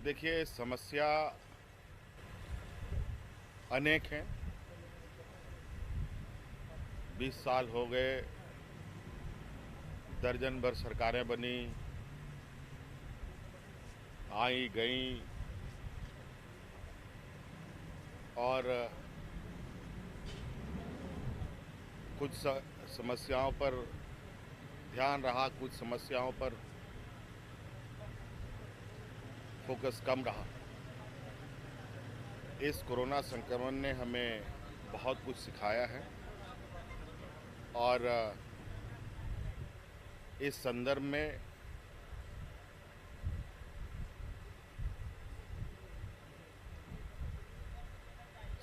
देखिए, समस्या अनेक हैं। 20 साल हो गए, दर्जन भर सरकारें बनी, आई गईं और कुछ समस्याओं पर ध्यान रहा, कुछ समस्याओं पर फोकस कम रहा। इस कोरोना संक्रमण ने हमें बहुत कुछ सिखाया है और इस संदर्भ में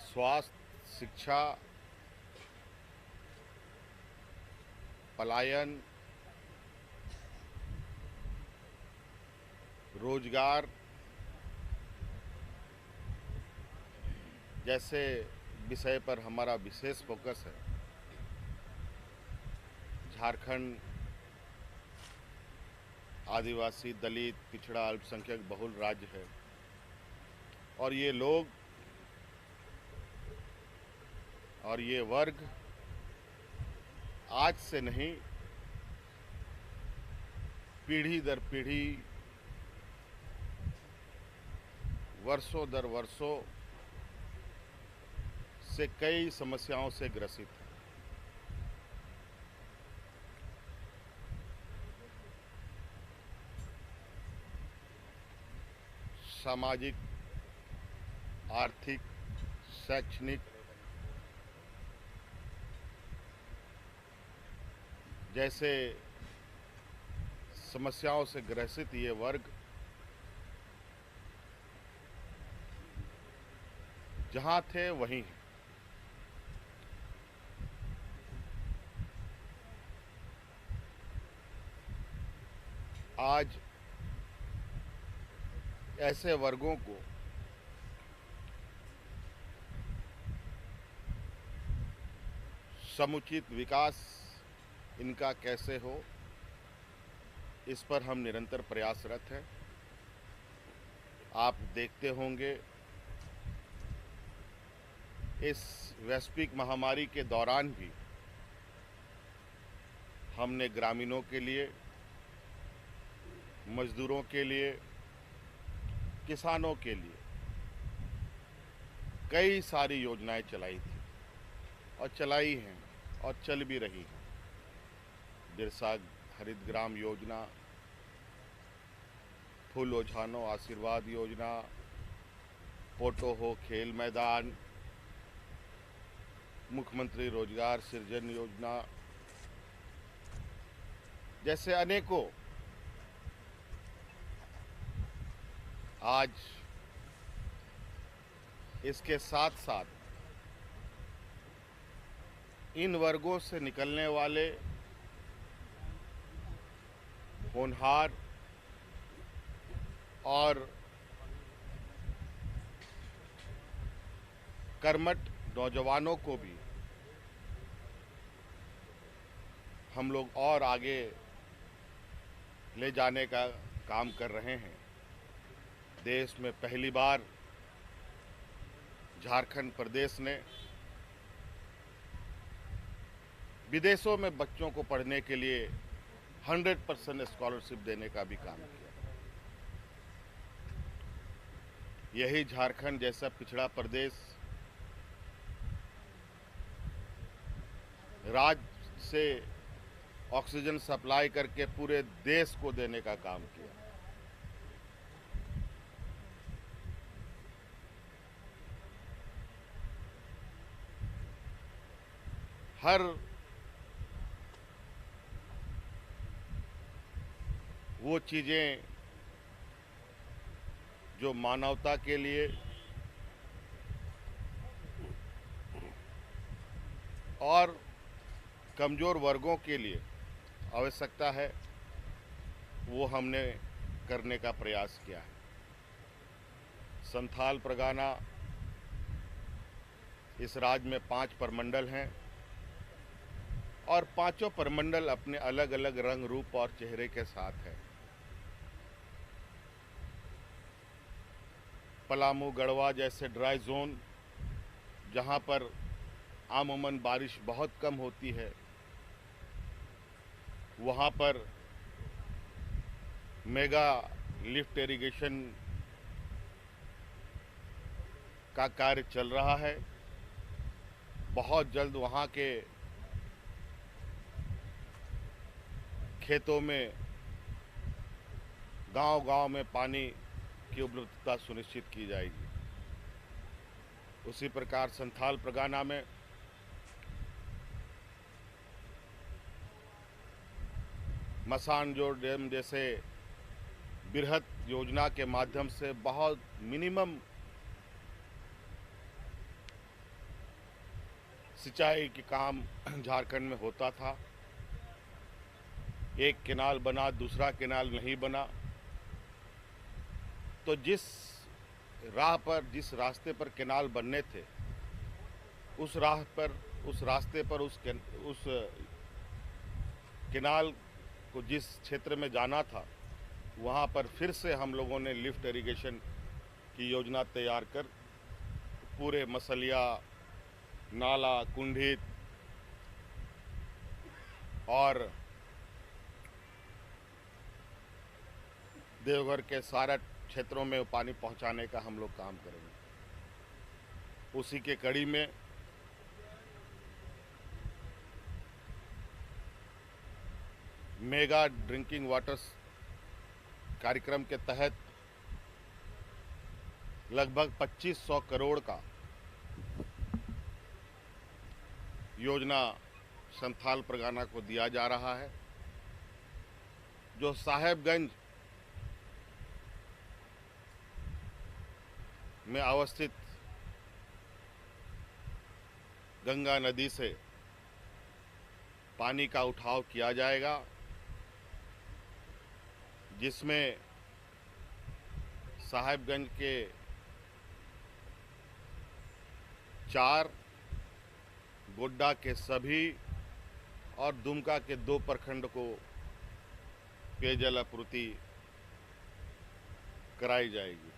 स्वास्थ्य, शिक्षा, पलायन, रोजगार जैसे विषय पर हमारा विशेष फोकस है। झारखंड आदिवासी, दलित, पिछड़ा, अल्पसंख्यक बहुल राज्य है और ये लोग और ये वर्ग आज से नहीं, पीढ़ी दर पीढ़ी, वर्षों दर वर्षों से कई समस्याओं से ग्रसित है। सामाजिक, आर्थिक, शैक्षणिक जैसे समस्याओं से ग्रसित ये वर्ग जहां थे वहीं हैं। आज ऐसे वर्गों को समुचित विकास इनका कैसे हो, इस पर हम निरंतर प्रयासरत हैं। आप देखते होंगे, इस वैश्विक महामारी के दौरान भी हमने ग्रामीणों के लिए, मजदूरों के लिए, किसानों के लिए कई सारी योजनाएं चलाई थी और चलाई हैं और चल भी रही हैं। बिरसा हरित ग्राम योजना, फूल ओझानो आशीर्वाद योजना, पोटो हो खेल मैदान, मुख्यमंत्री रोजगार सृजन योजना जैसे अनेकों आज इसके साथ साथ इन वर्गों से निकलने वाले होनहार और कर्मठ नौजवानों को भी हम लोग और आगे ले जाने का काम कर रहे हैं। देश में पहली बार झारखंड प्रदेश ने विदेशों में बच्चों को पढ़ने के लिए 100% स्कॉलरशिप देने का भी काम किया। यही झारखंड जैसा पिछड़ा प्रदेश राज्य से ऑक्सीजन सप्लाई करके पूरे देश को देने का काम किया। हर वो चीजें जो मानवता के लिए और कमजोर वर्गों के लिए आवश्यकता है, वो हमने करने का प्रयास किया है। संथाल परगना, इस राज्य में 5 प्रमंडल हैं और पांचों प्रमंडल अपने अलग अलग रंग, रूप और चेहरे के साथ हैं। पलामू, गढ़वा जैसे ड्राई जोन जहां पर आमूमन बारिश बहुत कम होती है, वहां पर मेगा लिफ्ट इरिगेशन का कार्य चल रहा है। बहुत जल्द वहां के खेतों में, गांव-गांव में पानी की उपलब्धता सुनिश्चित की जाएगी। उसी प्रकार संथाल परगना में मसानजोर डैम जैसे बृहद योजना के माध्यम से बहुत मिनिमम सिंचाई के काम झारखंड में होता था। एक केनाल बना, दूसरा केनाल नहीं बना। तो जिस रास्ते पर केनाल बनने थे, उस रास्ते पर उस केनाल को जिस क्षेत्र में जाना था, वहाँ पर फिर से हम लोगों ने लिफ्ट इरिगेशन की योजना तैयार कर पूरे मसलिया, नाला, कुंडित और देवघर के सारा क्षेत्रों में पानी पहुंचाने का हम लोग काम करेंगे। उसी के कड़ी में मेगा ड्रिंकिंग वाटर कार्यक्रम के तहत लगभग 2500 करोड़ का योजना संथाल परगना को दिया जा रहा है, जो साहेबगंज में अवस्थित गंगा नदी से पानी का उठाव किया जाएगा, जिसमें साहेबगंज के 4, गोड्डा के सभी और दुमका के 2 प्रखंड को पेयजल आपूर्ति कराई जाएगी।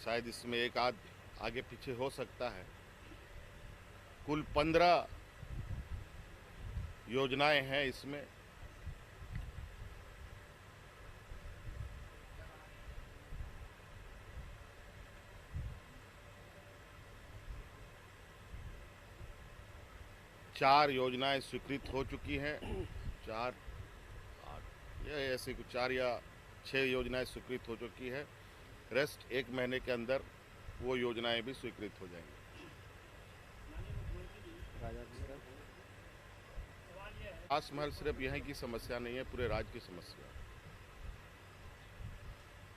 शायद इसमें एक आध आगे पीछे हो सकता है। कुल 15 योजनाएं हैं इसमें। चार योजनाएं स्वीकृत हो चुकी हैं। 4, 8 या ऐसे कुछ 4 या 6 योजनाएं स्वीकृत हो चुकी है। रेस्ट 1 महीने के अंदर वो योजनाएं भी स्वीकृत हो जाएंगी। राजमहल सिर्फ यहीं की समस्या नहीं है, पूरे राज्य की समस्या है।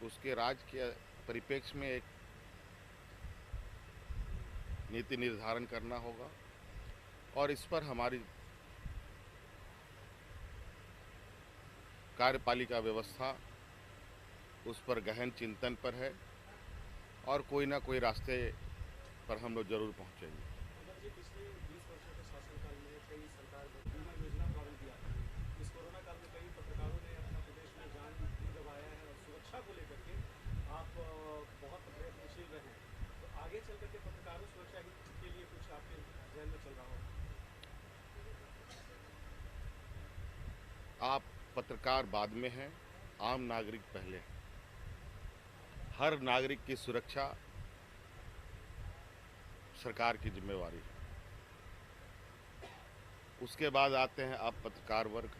उसके राज्य के परिप्रेक्ष्य में एक नीति निर्धारण करना होगा और इस पर हमारी कार्यपालिका व्यवस्था उस पर गहन चिंतन पर है और कोई ना कोई रास्ते पर हम लोग जरूर पहुंचेंगे। पिछले 20 वर्षों के शासनकाल में कई सरकार बीमा योजना प्रारंभ किया था। इस कोरोना काल में कई पत्रकारों ने अपना प्रदेश में जान भी गंवाया है और सुरक्षा को लेकर के आप बहुत प्रयत्नशील रहे हैं। तो आगे चल करके पत्रकारों सुरक्षा के लिए कुछ आपके जहन में चल रहा हो? आप पत्रकार बाद में हैं, आम नागरिक पहले हैं। हर नागरिक की सुरक्षा सरकार की जिम्मेवारी है। उसके बाद आते हैं आप पत्रकार वर्ग।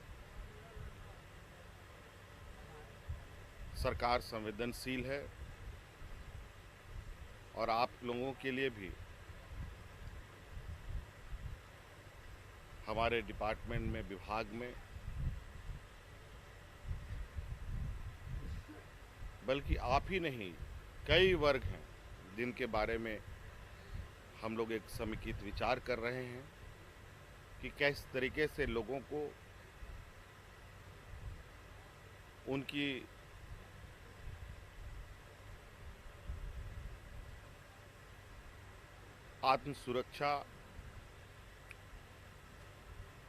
सरकार संवेदनशील है और आप लोगों के लिए भी हमारे डिपार्टमेंट में, विभाग में, बल्कि आप ही नहीं, कई वर्ग हैं जिनके बारे में हम लोग एक समेकित विचार कर रहे हैं कि किस तरीके से लोगों को उनकी आत्म सुरक्षा,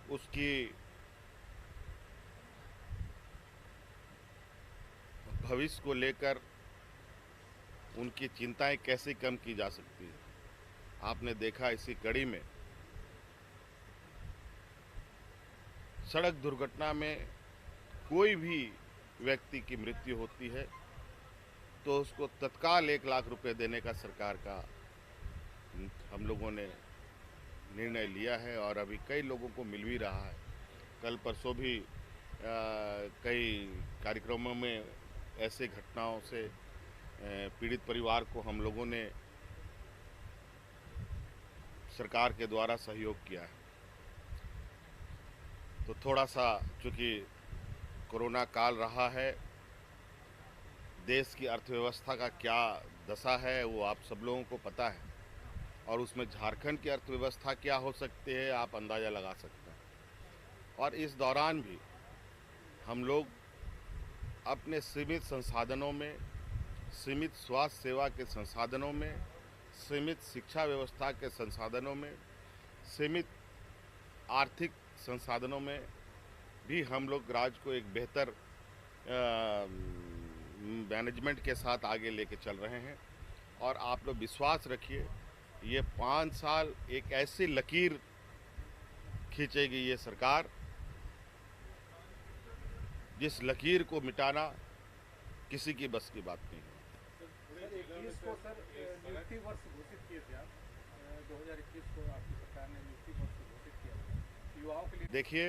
उसकी भविष्य को लेकर उनकी चिंताएं कैसे कम की जा सकती है। आपने देखा इसी कड़ी में सड़क दुर्घटना में कोई भी व्यक्ति की मृत्यु होती है तो उसको तत्काल 1 लाख रुपए देने का सरकार का हम लोगों ने निर्णय लिया है और अभी कई लोगों को मिल भी रहा है। कल परसों भी कई कार्यक्रमों में ऐसे घटनाओं से पीड़ित परिवार को हम लोगों ने सरकार के द्वारा सहयोग किया है। तो थोड़ा सा चूँकि कोरोना काल रहा है, देश की अर्थव्यवस्था का क्या दशा है वो आप सब लोगों को पता है और उसमें झारखंड की अर्थव्यवस्था क्या हो सकती है आप अंदाज़ा लगा सकते हैं। और इस दौरान भी हम लोग अपने सीमित संसाधनों में, सीमित स्वास्थ्य सेवा के संसाधनों में, सीमित शिक्षा व्यवस्था के संसाधनों में, सीमित आर्थिक संसाधनों में भी हम लोग राज्य को एक बेहतर मैनेजमेंट के साथ आगे लेके चल रहे हैं। और आप लोग विश्वास रखिए, ये 5 साल एक ऐसी लकीर खींचेगी ये सरकार, जिस लकीर को मिटाना किसी की बस की बात नहीं है। सर 21 को सर नियुक्ति वर्ष घोषित किए थे आप, 2021 को आपकी सरकार ने नियुक्ति वर्ष घोषित किया था युवाओं के लिए। देखिए,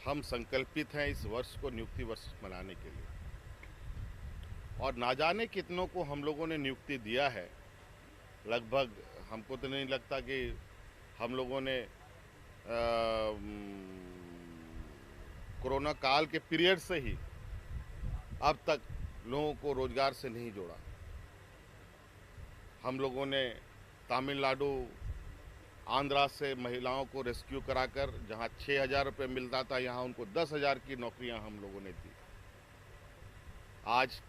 हम संकल्पित हैं इस वर्ष को नियुक्ति वर्ष मनाने के लिए और ना जाने कितनों को हम लोगों ने नियुक्ति दिया है। लगभग हमको तो नहीं लगता कि हम लोगों ने कोरोना काल के पीरियड से ही अब तक लोगों को रोजगार से नहीं जोड़ा। हम लोगों ने तमिलनाडु, आंध्रा से महिलाओं को रेस्क्यू कराकर जहां 6,000 रुपये मिलता था यहां उनको 10,000 की नौकरियां हम लोगों ने दी। आज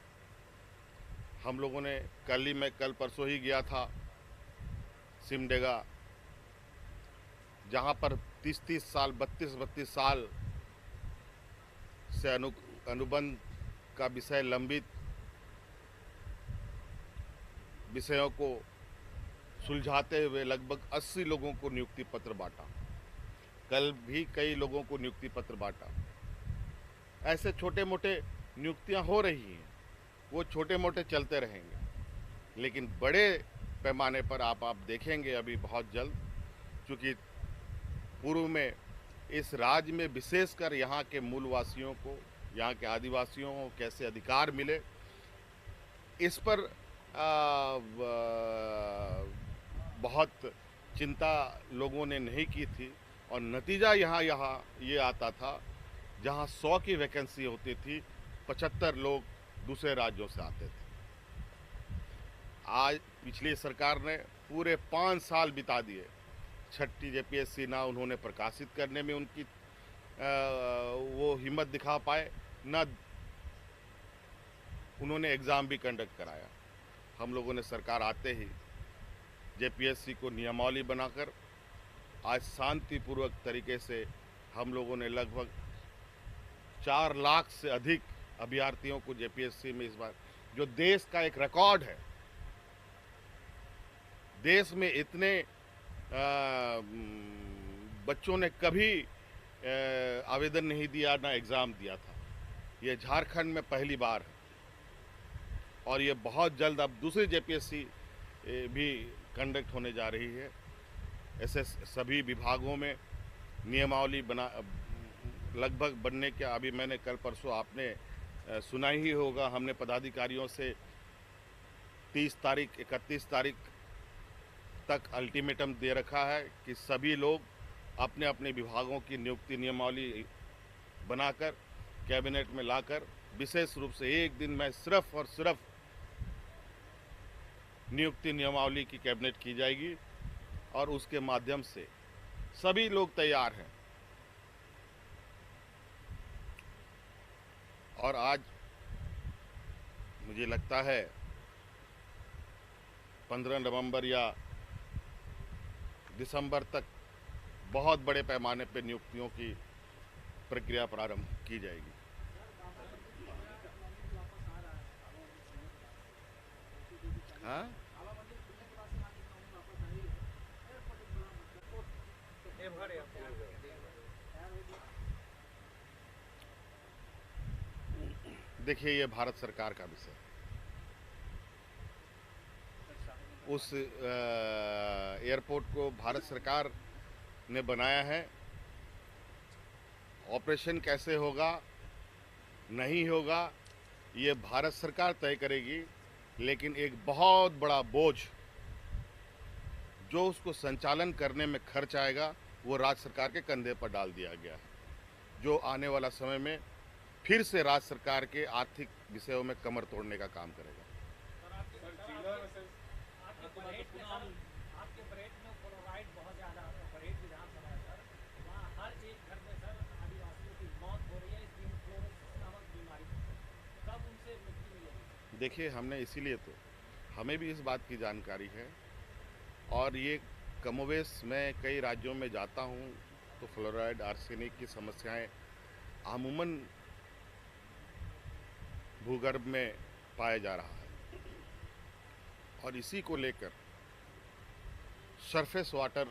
हम लोगों ने कल परसों ही गया था सिमडेगा, जहां पर 30-30 साल, 32-32 साल से अनुबंध का विषय लंबित विषयों को सुलझाते हुए लगभग 80 लोगों को नियुक्ति पत्र बांटा। कल भी कई लोगों को नियुक्ति पत्र बांटा। ऐसे छोटे मोटे नियुक्तियां हो रही हैं, वो छोटे मोटे चलते रहेंगे, लेकिन बड़े पैमाने पर आप देखेंगे अभी बहुत जल्द, क्योंकि पूर्व में इस राज्य में विशेषकर यहाँ के मूलवासियों को, यहाँ के आदिवासियों को कैसे अधिकार मिले, इस पर बहुत चिंता लोगों ने नहीं की थी। और नतीजा यहाँ ये आता था, जहाँ 100 की वैकेंसी होती थी 75 लोग दूसरे राज्यों से आते थे। आज पिछली सरकार ने पूरे 5 साल बिता दिए, 6ठी जेपीएससी ना उन्होंने प्रकाशित करने में उनकी वो हिम्मत दिखा पाए, ना उन्होंने एग्ज़ाम भी कंडक्ट कराया। हम लोगों ने सरकार आते ही जेपीएससी को नियमावली बनाकर आज शांतिपूर्वक तरीके से हम लोगों ने लगभग 4 लाख से अधिक अभ्यर्थियों को जेपीएससी में इस बार, जो देश का एक रिकॉर्ड है, देश में इतने बच्चों ने कभी आवेदन नहीं दिया, ना एग्ज़ाम दिया था। ये झारखंड में पहली बार है और ये बहुत जल्द अब दूसरी जेपीएससी भी कंडक्ट होने जा रही है। ऐसे सभी विभागों में नियमावली लगभग बनने के, अभी मैंने कल परसों आपने सुना ही होगा, हमने पदाधिकारियों से 30 तारीख 31 तारीख तक अल्टीमेटम दे रखा है कि सभी लोग अपने अपने विभागों की नियुक्ति नियमावली बनाकर कैबिनेट में लाकर विशेष रूप से एक दिन में सिर्फ और सिर्फ नियुक्ति नियमावली की कैबिनेट की जाएगी और उसके माध्यम से सभी लोग तैयार हैं। और आज मुझे लगता है 15 नवंबर या दिसंबर तक बहुत बड़े पैमाने पर नियुक्तियों की प्रक्रिया प्रारंभ की जाएगी। हाँ, देखिए, ये भारत सरकार का विषय है। उस एयरपोर्ट को भारत सरकार ने बनाया है। ऑपरेशन कैसे होगा, नहीं होगा, ये भारत सरकार तय करेगी, लेकिन एक बहुत बड़ा बोझ जो उसको संचालन करने में खर्च आएगा वो राज्य सरकार के कंधे पर डाल दिया गया है, जो आने वाला समय में फिर से राज्य सरकार के आर्थिक विषयों में कमर तोड़ने का काम करेगा। आपके परेड में फ्लोराइड बहुत ज़्यादा आता है। परेड विधानसभा है सर, वहाँ हर एक घर में सर आदिवासियों की मौत हो रही है इस हीमोफ्लोरोसिस नामक बीमारी से। कब उनसे मुक्ति मिलेगी? देखिए, हमने इसीलिए तो हमें भी इस बात की जानकारी है और ये कमोवेश मैं कई राज्यों में जाता हूँ तो फ्लोराइड आर्सेनिक की समस्याएं अमूमन भूगर्भ में पाया जा रहा है और इसी को लेकर सरफेस वाटर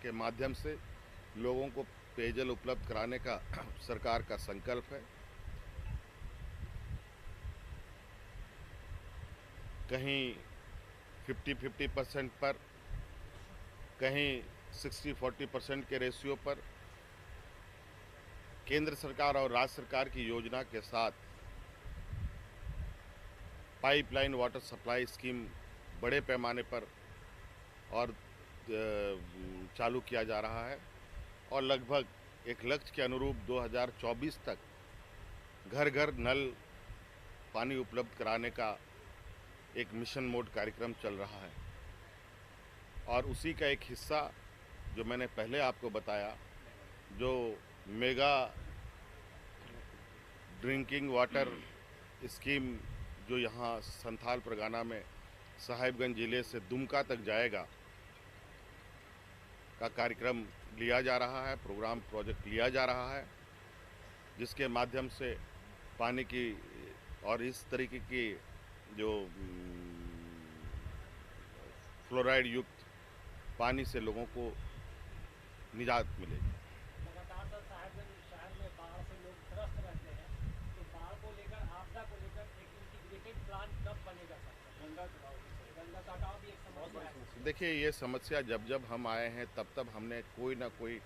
के माध्यम से लोगों को पेयजल उपलब्ध कराने का सरकार का संकल्प है। कहीं 50-50% पर, कहीं 60-40% के रेशियो पर केंद्र सरकार और राज्य सरकार की योजना के साथ पाइपलाइन वाटर सप्लाई स्कीम बड़े पैमाने पर और चालू किया जा रहा है और लगभग एक लक्ष्य के अनुरूप 2024 तक घर घर नल पानी उपलब्ध कराने का एक मिशन मोड कार्यक्रम चल रहा है और उसी का एक हिस्सा जो मैंने पहले आपको बताया, जो मेगा ड्रिंकिंग वाटर स्कीम जो यहाँ संथाल परगना में साहिबगंज जिले से दुमका तक जाएगा का कार्यक्रम लिया जा रहा है, प्रोग्राम प्रोजेक्ट लिया जा रहा है, जिसके माध्यम से पानी की और इस तरीके की जो फ्लोराइड युक्त पानी से लोगों को निजात मिलेगी। लगातार सर साहिबगंज शहर में बाढ़ से लोग त्रस्त रहते हैं, तो बाढ़ को लेकर, आपदा को लेकर एक इंटीग्रेटेड प्लान कब बनेगा सर? गंगा कटाव भी एक समस्या है। देखिए, ये समस्या जब जब हम आए हैं तब हमने कोई ना कोई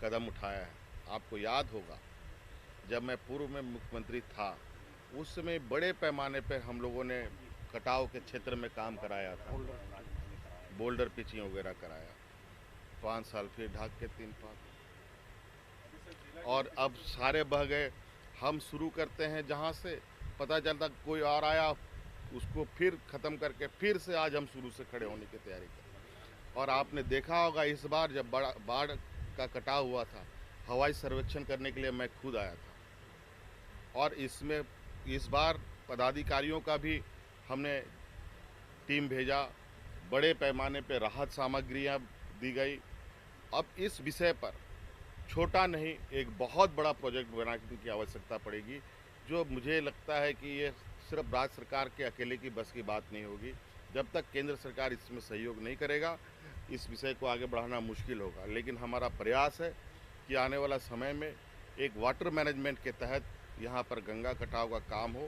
कदम उठाया है। आपको याद होगा जब मैं पूर्व में मुख्यमंत्री था उस समय बड़े पैमाने पे हम लोगों ने कटाव के क्षेत्र में काम कराया था, बोल्डर पिचिंग वगैरह कराया। 5 साल फिर ढाक के 3 पाक और अब सारे बह गए। हम शुरू करते हैं जहाँ से पता चलता कोई और आया, उसको फिर ख़त्म करके फिर से आज हम शुरू से खड़े होने की तैयारी करें। और आपने देखा होगा इस बार जब बाढ़ का कटाव हुआ था, हवाई सर्वेक्षण करने के लिए मैं खुद आया था और इसमें इस बार पदाधिकारियों का भी हमने टीम भेजा, बड़े पैमाने पर राहत सामग्रियां दी गई। अब इस विषय पर छोटा नहीं एक बहुत बड़ा प्रोजेक्ट बनाने की आवश्यकता पड़ेगी, जो मुझे लगता है कि ये सिर्फ राज्य सरकार के अकेले की बस की बात नहीं होगी। जब तक केंद्र सरकार इसमें सहयोग नहीं करेगा इस विषय को आगे बढ़ाना मुश्किल होगा। लेकिन हमारा प्रयास है कि आने वाला समय में एक वाटर मैनेजमेंट के तहत यहाँ पर गंगा कटाव का काम हो,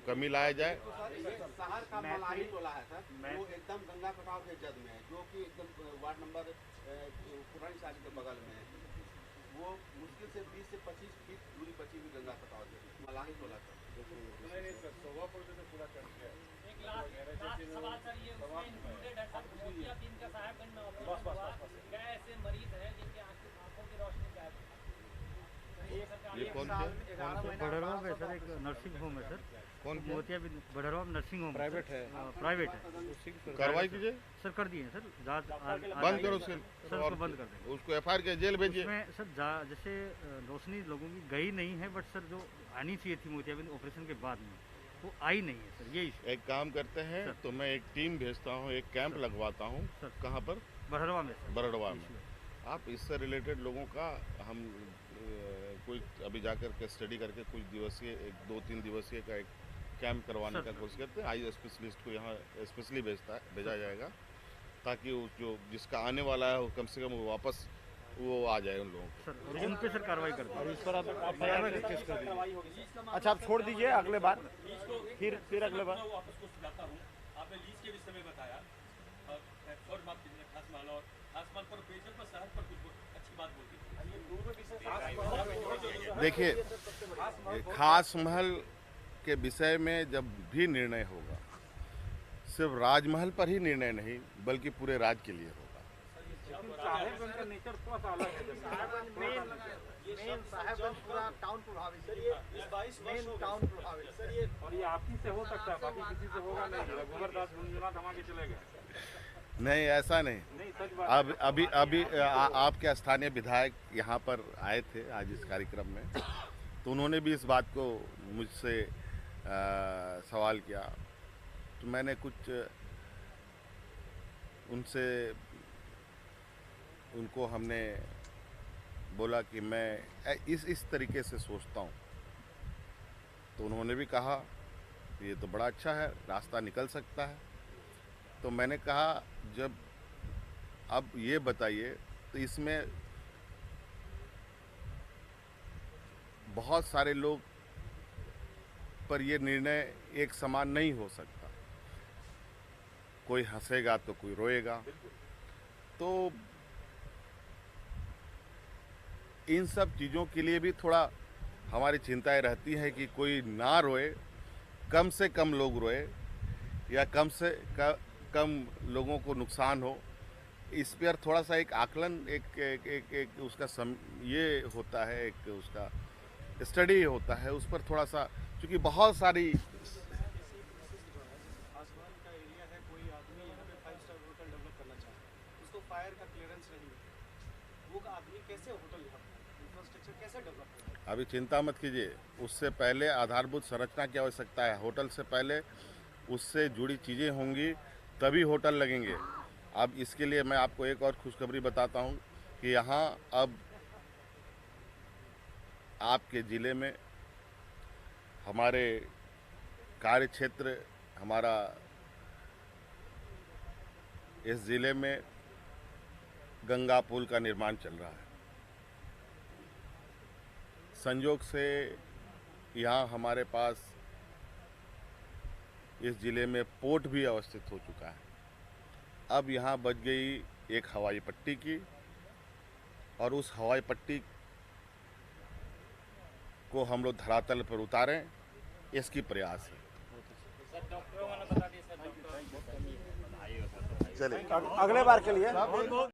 कमी लाया जाए। शहर का मलाही टोला है सर, वो एकदम गंगा कटाव के जद में है, जो कि एकदम वार्ड नंबर पुरानी शादी के बगल में है। वो मुश्किल से 20 से 25 फीट दूरी बची हुई गंगा कटाव से मलाही टोला सर। एक लास्ट सवाल सर, ये उसमें इंक्लूडेड है सर, मोतियाबिंद का साहिबगंज में ऑपरेशन हुआ, क्या ऐसे मरीज हैं जिनके आंखों की रोशनी गायब है? ये कौन से बड़रवा में सर एक नर्सिंग होम है सर, कौन मोतियाबिंद बड़रवा नर्सिंग होम प्राइवेट है। प्राइवेट है कार्रवाई कीजिए, सर। कर दिए सर, जांच बंद करो सर, और उसको बंद कर देंगे। उसको एफआईआर के जेल भेजिए। उसमें सर जैसे रोशनी लोगों की गई नहीं है, बट सर जो आनी चाहिए थी मोतियाबिंद ऑपरेशन के बाद में, वो आई नहीं है सर, ये इशू एक काम करते हैं सर। तो मैं एक टीम भेजता हूँ, एक कैंप लगवाता हूँ। सर। कहाँ पर? बड़हरवा में सर बरड़वा में। issue है। आप इससे रिलेटेड लोगों का हम कोई अभी जाकर के स्टडी करके कुछ दिवसीय, एक 2-3 दिवसीय का एक कैंप करवाने सर। का कोशिश करते हैं। आई स्पेशलिस्ट को यहाँ स्पेशली भेजा जाएगा, ताकि उस जो जिसका आने वाला है वो कम से कम वो वापस वो आ जाए उन लोगों को। सर और उन पे सर कार्रवाई कर दी। इस पर आप FIR केस कर दीजिए। अच्छा आप छोड़ दीजिए, अगले बार फिर अगले बार मैं वापस कुछ जाता हूँ। आपने लीज के विषय में बताया और माफ कीजिए, खास माल और खास माल पर पेयजल पर शहर पर कुछ अच्छी बात बोलती। देखिए, खास महल के विषय में जब भी निर्णय होगा, सिर्फ राजमहल पर ही निर्णय नहीं बल्कि पूरे राज्य के लिए होगा। साहेबगंज का नेचर थोड़ा सा अलग है। साहेबगंज पूरा टाउन प्रभावित है। ये 22 वर्ष हो टाउन प्रभावित सर। ये और ये आप ही से हो सकता है, बाकी किसी से होगा नहीं। रघुवर दास झुंझुना थमा के चले गए। नहीं, ऐसा नहीं। नहीं सच बात। अभी आपके स्थानीय विधायक यहाँ पर आए थे आज इस कार्यक्रम में, तो उन्होंने भी इस बात को मुझसे सवाल किया, तो मैंने कुछ उनको हमने बोला कि मैं इस तरीके से सोचता हूँ। तो उन्होंने भी कहा ये तो बड़ा अच्छा है, रास्ता निकल सकता है। तो मैंने कहा जब अब ये बताइए, तो इसमें बहुत सारे लोग पर ये निर्णय एक समान नहीं हो सकता। कोई हंसेगा तो कोई रोएगा। तो इन सब चीज़ों के लिए भी थोड़ा हमारी चिंताएं रहती हैं कि कोई ना रोए, कम से कम लोग रोए, या कम से कम लोगों को नुकसान हो। इस पर थोड़ा सा एक आकलन, एक उसका ये होता है, एक उसका स्टडी होता है, उस पर थोड़ा सा, क्योंकि बहुत सारी आसमान का एरिया है, कोई आदमी यहाँ पे 5 स्टार होटल डेवलप करना चाहे, उसको फायर का क्लियरेंस नहीं है, वो आदमी कैसे होटल यहाँ इंफ्रास्ट्रक्चर कैसे डेवलप करेगा? अभी चिंता मत कीजिए, उससे पहले आधारभूत संरचना की आवश्यकता है। होटल से पहले उससे जुड़ी चीज़ें होंगी, तभी होटल लगेंगे। अब इसके लिए मैं आपको एक और खुशखबरी बताता हूँ कि यहाँ अब आपके ज़िले में हमारे कार्य क्षेत्र, हमारा इस ज़िले में गंगा पुल का निर्माण चल रहा है। संयोग से यहाँ हमारे पास इस ज़िले में पोर्ट भी अवस्थित हो चुका है। अब यहाँ बच गई एक हवाई पट्टी की, और उस हवाई पट्टी को हम लोग धरातल पर उतारें, इसकी प्रयास है। अगले बार के लिए